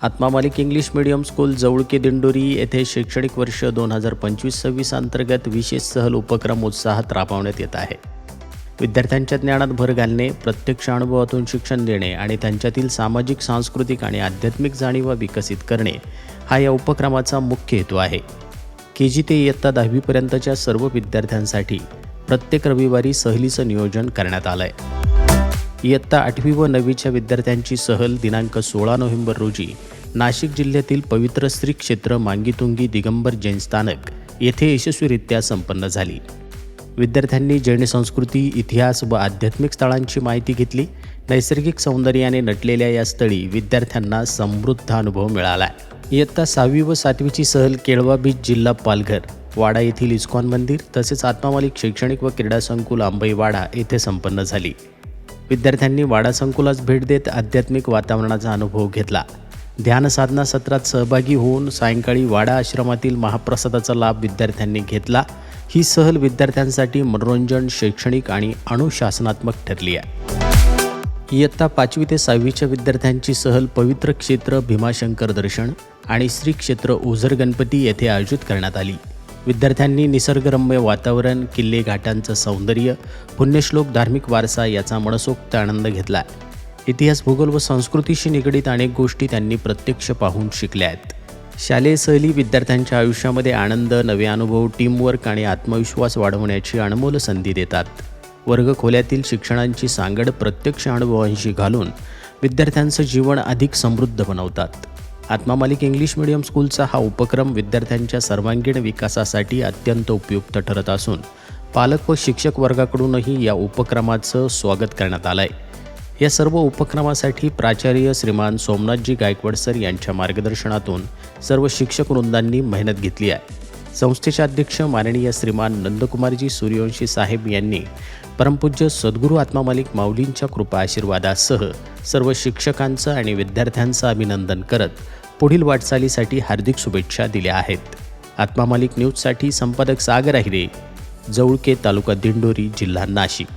आत्मा मालिक English medium school Jawalke Dindori येथे शैक्षणिक वर्ष 2025-26 अंतर्गत विशेष सहल उपक्रम उत्साहात राबवण्यात येत आहे. विद्यार्थ्यांच्या ज्ञानात भर घालणे, प्रत्यक्ष अनुभवातून शिक्षण देणे आणि त्यांच्यातील सामाजिक, सांस्कृतिक आणि आध्यात्मिक जाणीवा विकसित करणे हा या उपक्रमाचा मुख्य हेतू आहे. KG ते इयत्ता 10वीपर्यंतच्या सर्व विद्यार्थ्यांसाठी प्रत्येक रविवारी सहलीचं नियोजन करण्यात आलं आहे. इयत्ता 8वी व 9वीच्या विद्यार्थ्यांची सहल दिनांक 16 नोव्हेंबर रोजी नाशिक जिल्ह्यातील पवित्र श्री क्षेत्र मांगीतुंगी दिगंबर जैन स्थानक येथे यशस्वीरित्या संपन्न झाली. विद्यार्थ्यांनी जैन संस्कृती, इतिहास व आध्यात्मिक स्थळांची माहिती घेतली. नैसर्गिक सौंदर्याने नटलेल्या या स्थळी विद्यार्थ्यांना समृद्ध अनुभव मिळाला. इयत्ता 6वी व 7वीची सहल केळवा बीच, जिल्हा पालघर, वाडा येथील इस्कॉन मंदिर तसेच आत्मा मालिक शैक्षणिक व क्रीडा संकुल अंबई वाडा येथे संपन्न झाली. विद्यार्थ्यांनी वाडा संकुलास भेट देत आध्यात्मिक वातावरणाचा अनुभव घेतला. ध्यान साधना सत्रात सहभागी होऊन सायंकाळी वाडा आश्रमातील महाप्रसादाचा लाभ विद्यार्थ्यांनी घेतला. ही सहल विद्यार्थ्यांसाठी मनोरंजन, शैक्षणिक आणि अनुशासनात्मक ठरली आहे. इयत्ता 5वी ते 6वीच्या विद्यार्थ्यांची सहल पवित्र क्षेत्र भीमाशंकर दर्शन आणि श्री क्षेत्र ओझर गणपती येथे आयोजित करण्यात आली. विद्यार्थ्यांनी निसर्गरम्य वातावरण, किल्ले, घाटांचं सौंदर्य, पुण्यश्लोक, धार्मिक वारसा याचा मनसोक्त आनंद घेतला. इतिहास, भूगोल व संस्कृतीशी निगडीत अनेक गोष्टी त्यांनी प्रत्यक्ष पाहून शिकल्या आहेत. शालेय सहली विद्यार्थ्यांच्या आयुष्यामध्ये आनंद, नवे अनुभव, टीमवर्क आणि आत्मविश्वास वाढवण्याची अनमोल संधी देतात. वर्गखोल्यातील शिक्षणांची सांगड प्रत्यक्ष अनुभवांशी घालून विद्यार्थ्यांचं जीवन अधिक समृद्ध बनवतात. आत्मा मालिक इंग्लिश मीडियम स्कूलचा हा उपक्रम विद्यार्थ्यांच्या सर्वांगीण विकासासाठी अत्यंत उपयुक्त ठरत असून पालक व शिक्षक वर्गाकडूनही या उपक्रमाचं स्वागत करण्यात आलं आहे. या सर्व उपक्रमासाठी प्राचार्य श्रीमान सोमनाथजी गायकवाड सर यांच्या मार्गदर्शनातून सर्व शिक्षक वृंदांनी मेहनत घेतली आहे. संस्थेचे अध्यक्ष माननीय श्रीमान नंदकुमारजी सूर्यवंशी साहेब यांनी परमपूज्य सद्गुरू आत्मा मालिक माऊलींच्या कृपा आशीर्वादासह सर्व शिक्षकांचं आणि विद्यार्थ्यांचं अभिनंदन करत पुढील वाटचालीसाठी हार्दिक शुभेच्छा दिल्या आहेत. आत्मा मालिक न्यूजसाठी संपादक सागर अहिरे, जवळके, तालुका दिंडोरी, जिल्हा नाशिक.